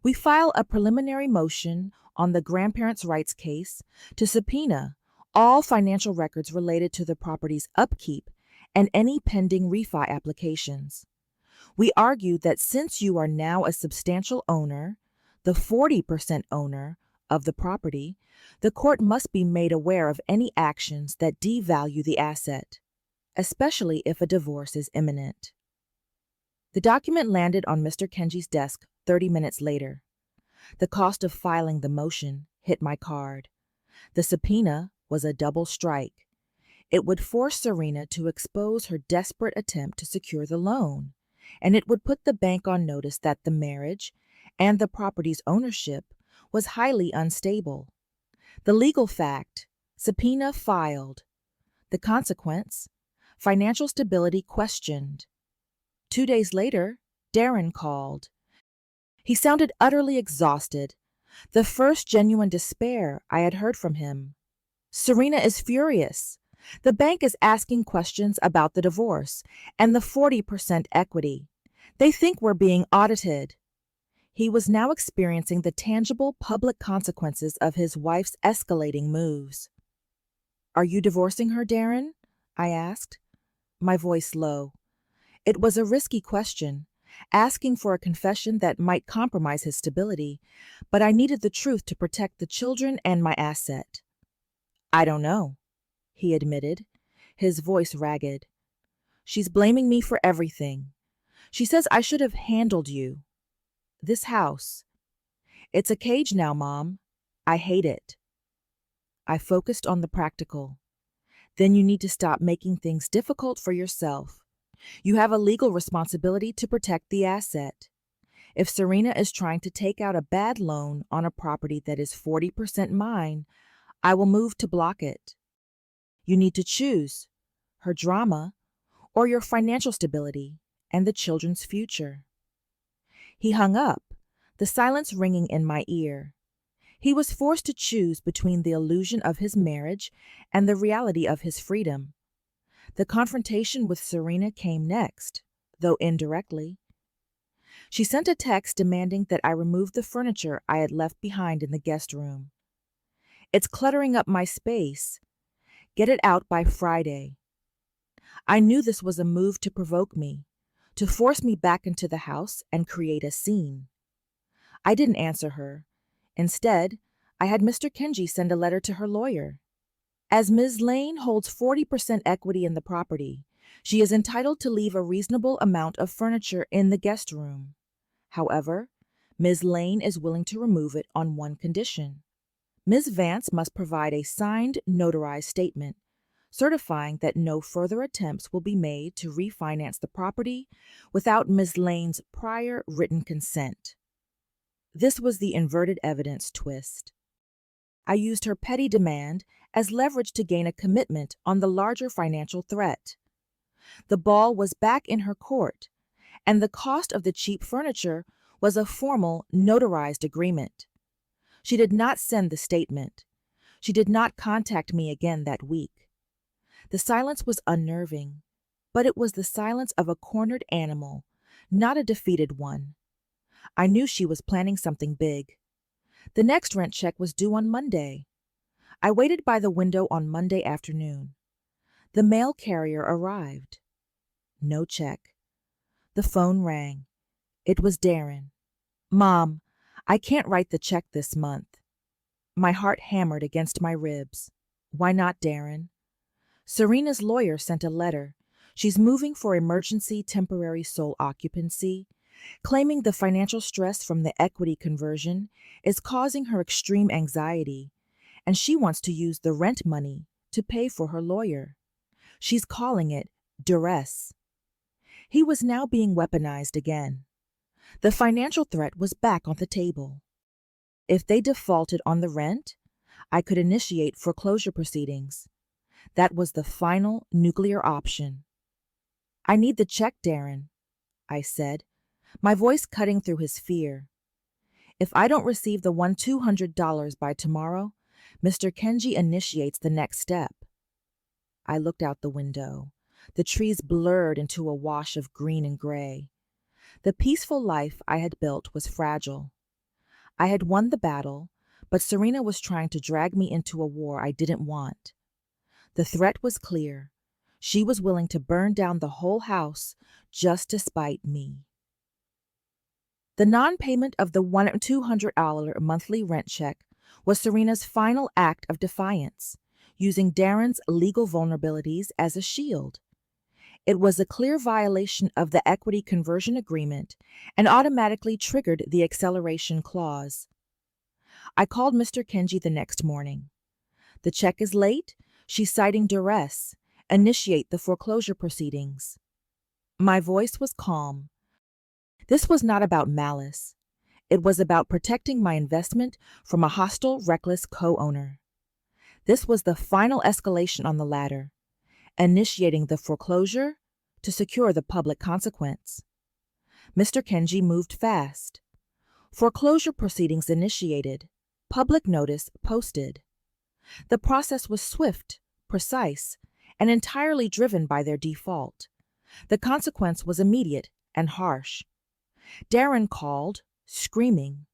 We file a preliminary motion on the grandparents' rights case to subpoena all financial records related to the property's upkeep and any pending refi applications. We argue that since you are now a substantial owner, the 40% owner of the property, the court must be made aware of any actions that devalue the asset, especially if a divorce is imminent. The document landed on Mr. Kenji's desk 30 minutes later. The cost of filing the motion hit my card. The subpoena was a double strike. It would force Serena to expose her desperate attempt to secure the loan, and it would put the bank on notice that the marriage and the property's ownership was highly unstable. The legal fact: subpoena filed. The consequence: financial stability questioned. 2 days later, Darren called. He sounded utterly exhausted, the first genuine despair I had heard from him. Serena is furious. The bank is asking questions about the divorce and the 40% equity. They think we're being audited. He was now experiencing the tangible public consequences of his wife's escalating moves. Are you divorcing her, Darren? I asked, my voice low. It was a risky question, asking for a confession that might compromise his stability, but I needed the truth to protect the children and my asset. I don't know, he admitted, his voice ragged. She's blaming me for everything. She says I should have handled you. This house. It's a cage now, Mom. I hate it. I focused on the practical. then you need to stop making things difficult for yourself. You have a legal responsibility to protect the asset. If Serena is trying to take out a bad loan on a property that is 40% mine, I will move to block it. You need to choose her drama or your financial stability and the children's future. He hung up, the silence ringing in my ear. He was forced to choose between the illusion of his marriage and the reality of his freedom. The confrontation with Serena came next, though indirectly. She sent a text demanding that I remove the furniture I had left behind in the guest room. It's cluttering up my space. Get it out by Friday. I knew this was a move to provoke me, to force me back into the house and create a scene. I didn't answer her. Instead, I had Mr. Kenji send a letter to her lawyer. As Ms. Lane holds 40% equity in the property, she is entitled to leave a reasonable amount of furniture in the guest room. However, Ms. Lane is willing to remove it on one condition. Ms. Vance must provide a signed, notarized statement certifying that no further attempts will be made to refinance the property without Ms. Lane's prior written consent. This was the inverted evidence twist. I used her petty demand as leverage to gain a commitment on the larger financial threat. The ball was back in her court, and the cost of the cheap furniture was a formal, notarized agreement. She did not send the statement. She did not contact me again that week. The silence was unnerving, but it was the silence of a cornered animal, not a defeated one. I knew she was planning something big. The next rent check was due on Monday. I waited by the window on Monday afternoon. The mail carrier arrived. No check. The phone rang. It was Darren. "Mom, I can't write the check this month." My heart hammered against my ribs. "Why not, Darren?" "Serena's lawyer sent a letter. She's moving for emergency temporary sole occupancy, claiming the financial stress from the equity conversion is causing her extreme anxiety, and she wants to use the rent money to pay for her lawyer. She's calling it duress." He was now being weaponized again. The financial threat was back on the table. If they defaulted on the rent, I could initiate foreclosure proceedings. That was the final nuclear option. "I need the check, Darren," I said, my voice cutting through his fear. "If I don't receive the $200 by tomorrow, Mr. Kenji initiates the next step." I looked out the window. The trees blurred into a wash of green and gray. The peaceful life I had built was fragile. I had won the battle, but Serena was trying to drag me into a war I didn't want. The threat was clear. She was willing to burn down the whole house just to spite me. The non-payment of the $200 monthly rent check was Serena's final act of defiance, using Darren's legal vulnerabilities as a shield. It was a clear violation of the equity conversion agreement and automatically triggered the acceleration clause. I called Mr. Kenji the next morning. "The check is late. She's citing duress. Initiate the foreclosure proceedings." My voice was calm. This was not about malice. It was about protecting my investment from a hostile, reckless co-owner. This was the final escalation on the ladder, initiating the foreclosure to secure the public consequence. Mr. Kenji moved fast. Foreclosure proceedings initiated. Public notice posted. The process was swift, precise, and entirely driven by their default. The consequence was immediate and harsh. Darren called, screaming,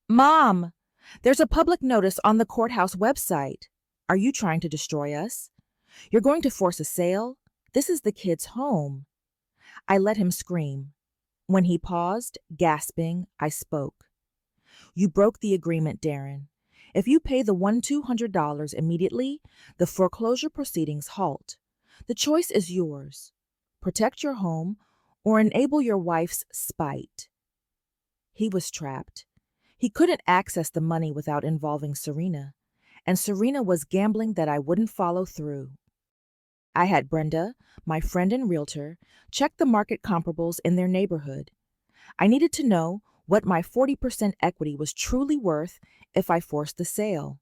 "Mom, there's a public notice on the courthouse website. Are you trying to destroy us? You're going to force a sale? This is the kid's home." I let him scream. When he paused, gasping, I spoke. "You broke the agreement, Darren. If you pay the $200 immediately, the foreclosure proceedings halt. The choice is yours. Protect your home or enable your wife's spite." He was trapped. He couldn't access the money without involving Serena, and Serena was gambling that I wouldn't follow through. I had Brenda, my friend and realtor, check the market comparables in their neighborhood. I needed to know what my 40% equity was truly worth if I forced the sale.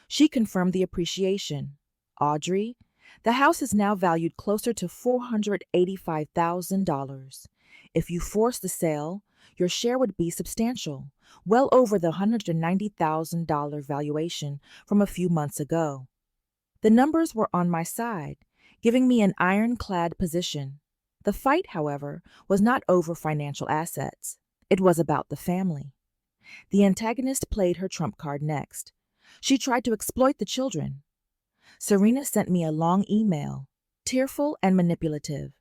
She confirmed the appreciation. Audrey, the house is now valued closer to $485,000. If you force the sale, your share would be substantial, well over the $190,000 valuation from a few months ago. The numbers were on my side, giving me an ironclad position. The fight, however, was not over financial assets. It was about the family. The antagonist played her trump card next. She tried to exploit the children. Serena sent me a long email, tearful and manipulative.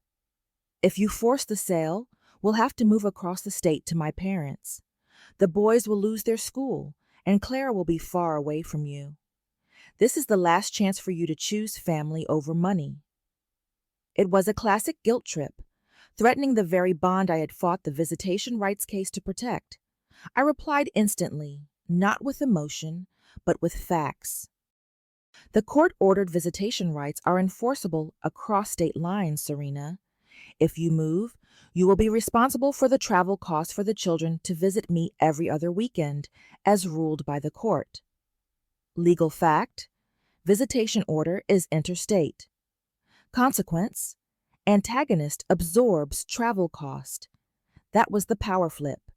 If you force the sale, we'll have to move across the state to my parents. The boys will lose their school, and Clara will be far away from you. This is the last chance for you to choose family over money. It was a classic guilt trip, threatening the very bond I had fought the visitation rights case to protect. I replied instantly, not with emotion, but with facts. The court-ordered visitation rights are enforceable across state lines, Serena. If you move, you will be responsible for the travel costs for the children to visit me every other weekend, as ruled by the court. Legal fact: visitation order is interstate. Consequence: antagonist absorbs travel cost. That was the power flip.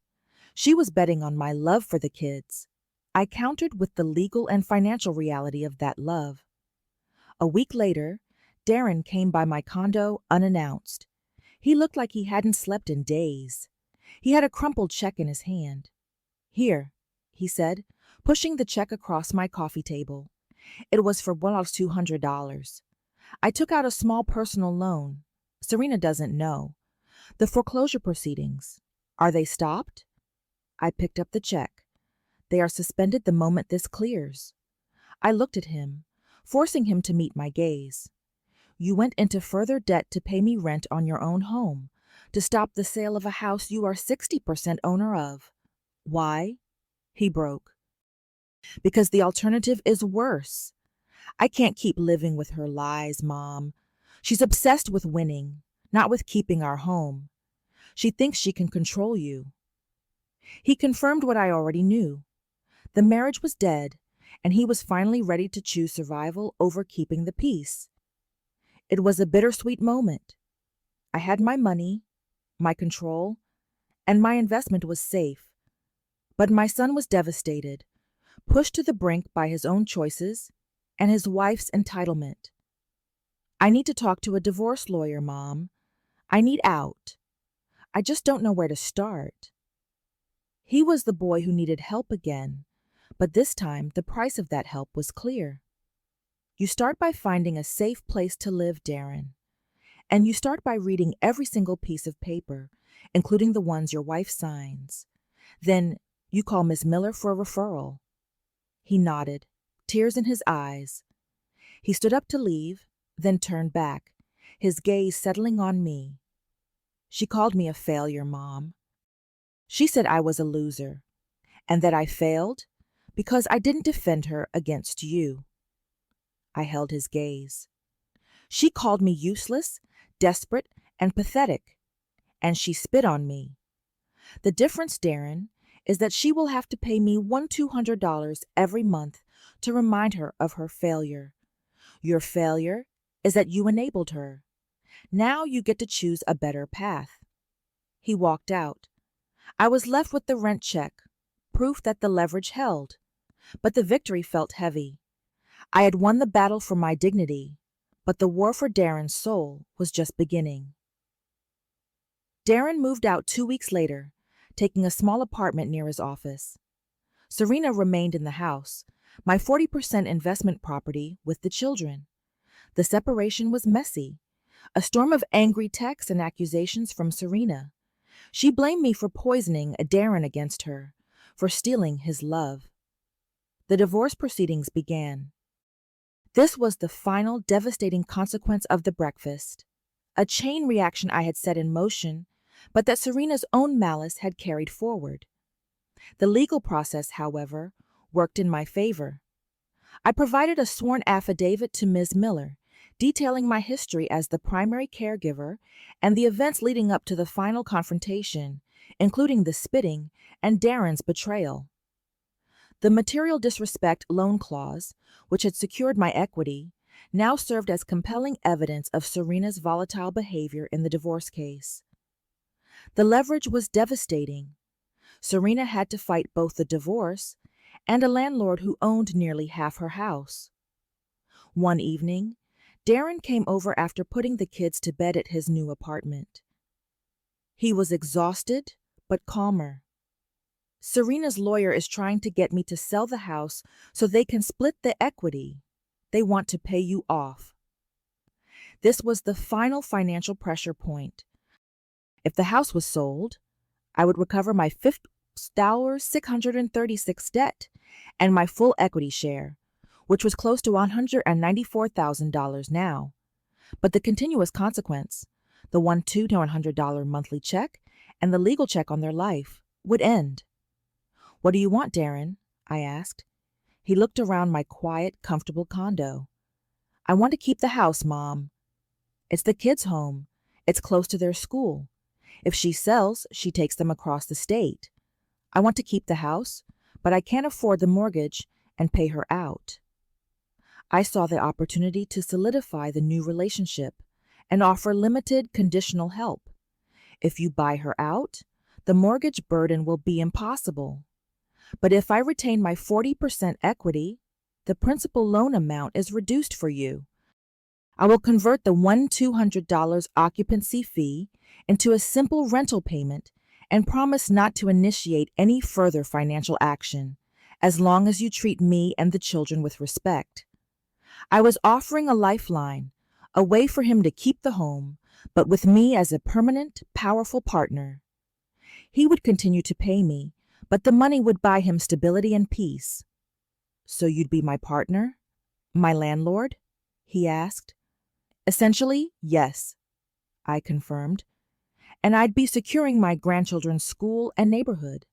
She was betting on my love for the kids. I countered with the legal and financial reality of that love. A week later, Darren came by my condo unannounced. He looked like he hadn't slept in days. He had a crumpled check in his hand. "Here," he said, pushing the check across my coffee table. It was for $200. I took out a small personal loan. Serena doesn't know. The foreclosure proceedings. Are they stopped? I picked up the check. They are suspended the moment this clears. I looked at him, forcing him to meet my gaze. You went into further debt to pay me rent on your own home, to stop the sale of a house you are 60% owner of. Why? He broke. Because the alternative is worse. I can't keep living with her lies, Mom. She's obsessed with winning, not with keeping our home. She thinks she can control you. He confirmed what I already knew. The marriage was dead, and he was finally ready to choose survival over keeping the peace. It was a bittersweet moment. I had my money, my control, and my investment was safe. But my son was devastated, pushed to the brink by his own choices and his wife's entitlement. I need to talk to a divorce lawyer, Mom. I need out. I just don't know where to start. He was the boy who needed help again, but this time the price of that help was clear. You start by finding a safe place to live, Darren. And you start by reading every single piece of paper, including the ones your wife signs. Then you call Miss Miller for a referral. He nodded, tears in his eyes. He stood up to leave, then turned back, his gaze settling on me. She called me a failure, Mom. She said I was a loser, and that I failed because I didn't defend her against you. I held his gaze. She called me useless, desperate, and pathetic, and she spit on me. The difference, Darren, is that she will have to pay me $200 every month to remind her of her failure. Your failure is that you enabled her. Now you get to choose a better path. He walked out. I was left with the rent check, proof that the leverage held. But the victory felt heavy. I had won the battle for my dignity, but the war for Darren's soul was just beginning. Darren moved out 2 weeks later, taking a small apartment near his office. Serena remained in the house, my 40% investment property, with the children. The separation was messy. A storm of angry texts and accusations from Serena. She blamed me for poisoning Darren against her, for stealing his love. The divorce proceedings began. This was the final devastating consequence of the breakfast, a chain reaction I had set in motion, but that Serena's own malice had carried forward. The legal process, however, worked in my favor. I provided a sworn affidavit to Ms. Miller, detailing my history as the primary caregiver and the events leading up to the final confrontation, including the spitting and Darren's betrayal. The material disrespect loan clause, which had secured my equity, now served as compelling evidence of Serena's volatile behavior in the divorce case. The leverage was devastating. Serena had to fight both the divorce and a landlord who owned nearly half her house. One evening, Darren came over after putting the kids to bed at his new apartment. He was exhausted, but calmer. Serena's lawyer is trying to get me to sell the house so they can split the equity. They want to pay you off. This was the final financial pressure point. If the house was sold, I would recover my $636 debt and my full equity share, which was close to $194,000 now. But the continuous consequence, the $100 monthly check and the legal check on their life, would end. "What do you want, Darren?" I asked. He looked around my quiet, comfortable condo. "I want to keep the house, Mom. It's the kids' home. It's close to their school. If she sells, she takes them across the state. I want to keep the house, but I can't afford the mortgage and pay her out." I saw the opportunity to solidify the new relationship and offer limited conditional help. If you buy her out, the mortgage burden will be impossible. But if I retain my 40% equity, the principal loan amount is reduced for you. I will convert the $200 occupancy fee into a simple rental payment and promise not to initiate any further financial action, as long as you treat me and the children with respect. I was offering a lifeline, a way for him to keep the home, but with me as a permanent, powerful partner. He would continue to pay me, but the money would buy him stability and peace. "So you'd be my partner? My landlord?" he asked. "Essentially, yes," I confirmed. "And I'd be securing my grandchildren's school and neighborhood.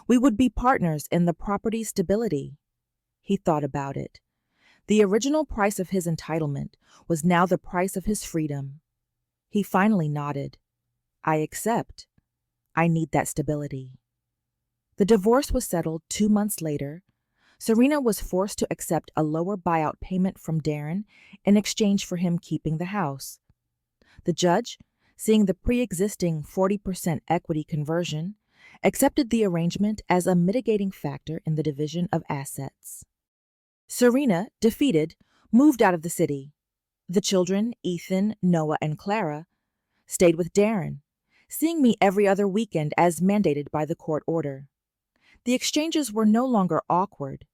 We would be partners in the property's stability." He thought about it. The original price of his entitlement was now the price of his freedom. He finally nodded. "I accept. I need that stability." The divorce was settled 2 months later. Serena was forced to accept a lower buyout payment from Darren in exchange for him keeping the house. The judge, seeing the pre-existing 40% equity conversion, accepted the arrangement as a mitigating factor in the division of assets. Serena, defeated, moved out of the city. The children, Ethan, Noah, and Clara, stayed with Darren, seeing me every other weekend as mandated by the court order. The exchanges were no longer awkward.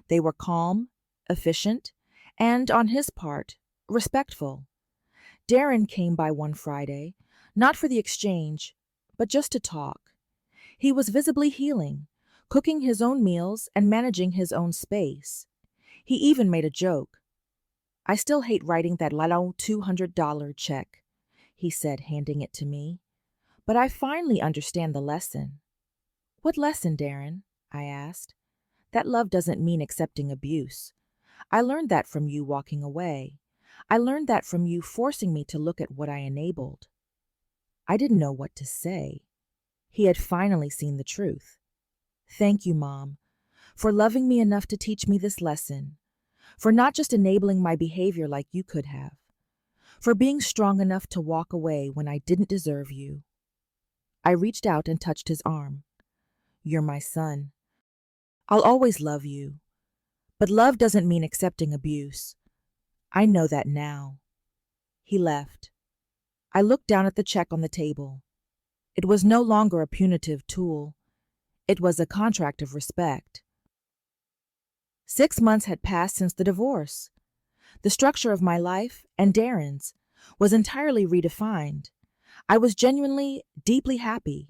They were calm, efficient, and, on his part, respectful. Darren came by one Friday, not for the exchange, but just to talk. He was visibly healing, cooking his own meals and managing his own space. He even made a joke. "I still hate writing that $200 check," he said, handing it to me. "But I finally understand the lesson." "What lesson, Darren?" I asked. "That love doesn't mean accepting abuse. I learned that from you walking away. I learned that from you forcing me to look at what I enabled." I didn't know what to say. He had finally seen the truth. "Thank you, Mom, for loving me enough to teach me this lesson, for not just enabling my behavior like you could have, for being strong enough to walk away when I didn't deserve you." I reached out and touched his arm. "You're my son. I'll always love you. But love doesn't mean accepting abuse. I know that now." He left. I looked down at the check on the table. It was no longer a punitive tool. It was a contract of respect. 6 months had passed since the divorce. The structure of my life, and Darren's, was entirely redefined. I was genuinely, deeply happy.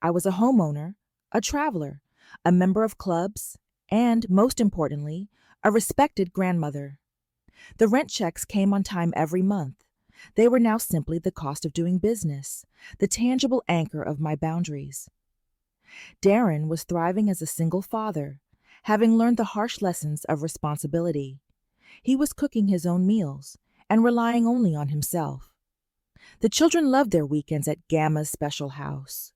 I was a homeowner, a traveler, a member of clubs, and, most importantly, a respected grandmother. The rent checks came on time every month. They were now simply the cost of doing business, the tangible anchor of my boundaries. Darren was thriving as a single father, having learned the harsh lessons of responsibility. He was cooking his own meals, and relying only on himself. The children loved their weekends at Gamma's special house.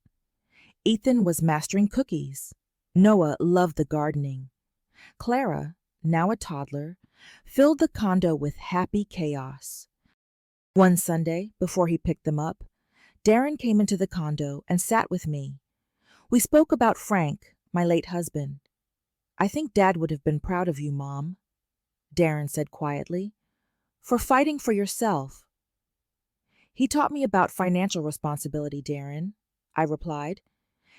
Ethan was mastering cookies. Noah loved the gardening. Clara, now a toddler, filled the condo with happy chaos. One Sunday, before he picked them up, Darren came into the condo and sat with me. We spoke about Frank, my late husband. "I think Dad would have been proud of you, Mom," Darren said quietly, "for fighting for yourself." "He taught me about financial responsibility, Darren," I replied.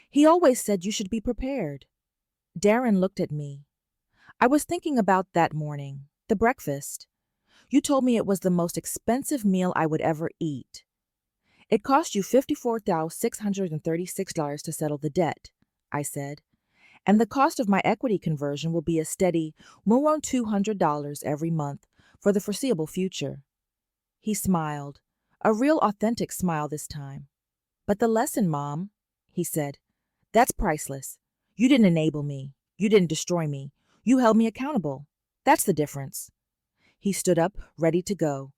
"He always said you should be prepared." Darren looked at me. "I was thinking about that morning, the breakfast. You told me it was the most expensive meal I would ever eat. It cost you $54,636 to settle the debt," I said, "and the cost of my equity conversion will be a steady $200 every month for the foreseeable future." He smiled, a real authentic smile this time. "But the lesson, Mom," he said, "that's priceless. You didn't enable me. You didn't destroy me. You held me accountable. That's the difference." He stood up, ready to go.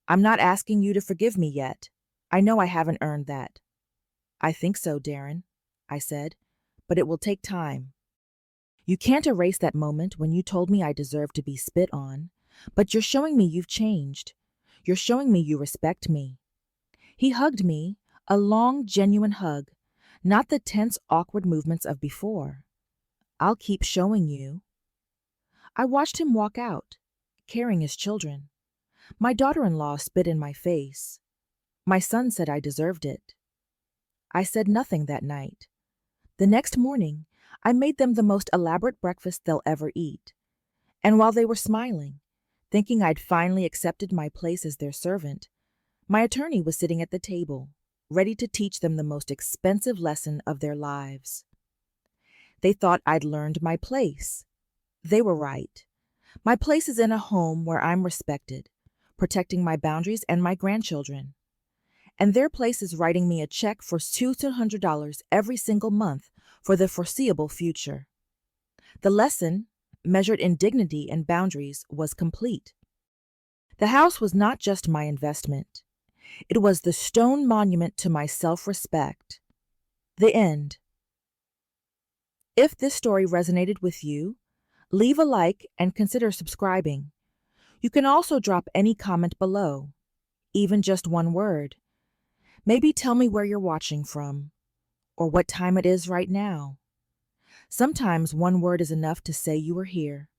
"I'm not asking you to forgive me yet. I know I haven't earned that." "I think so, Darren," I said, "but it will take time. You can't erase that moment when you told me I deserved to be spit on, but you're showing me you've changed. You're showing me you respect me." He hugged me, a long, genuine hug, not the tense, awkward movements of before. "I'll keep showing you." I watched him walk out, carrying his children. My daughter-in-law spit in my face. My son said I deserved it. I said nothing that night. The next morning, I made them the most elaborate breakfast they'll ever eat. And while they were smiling, thinking I'd finally accepted my place as their servant, my attorney was sitting at the table, ready to teach them the most expensive lesson of their lives. They thought I'd learned my place. They were right. My place is in a home where I'm respected, protecting my boundaries and my grandchildren. And their place is writing me a check for $200 every single month for the foreseeable future. The lesson, measured in dignity and boundaries, was complete. The house was not just my investment. It was the stone monument to my self-respect. The end. If this story resonated with you, leave a like and consider subscribing. You can also drop any comment below, even just one word. Maybe tell me where you're watching from, or what time it is right now. Sometimes one word is enough to say you are here.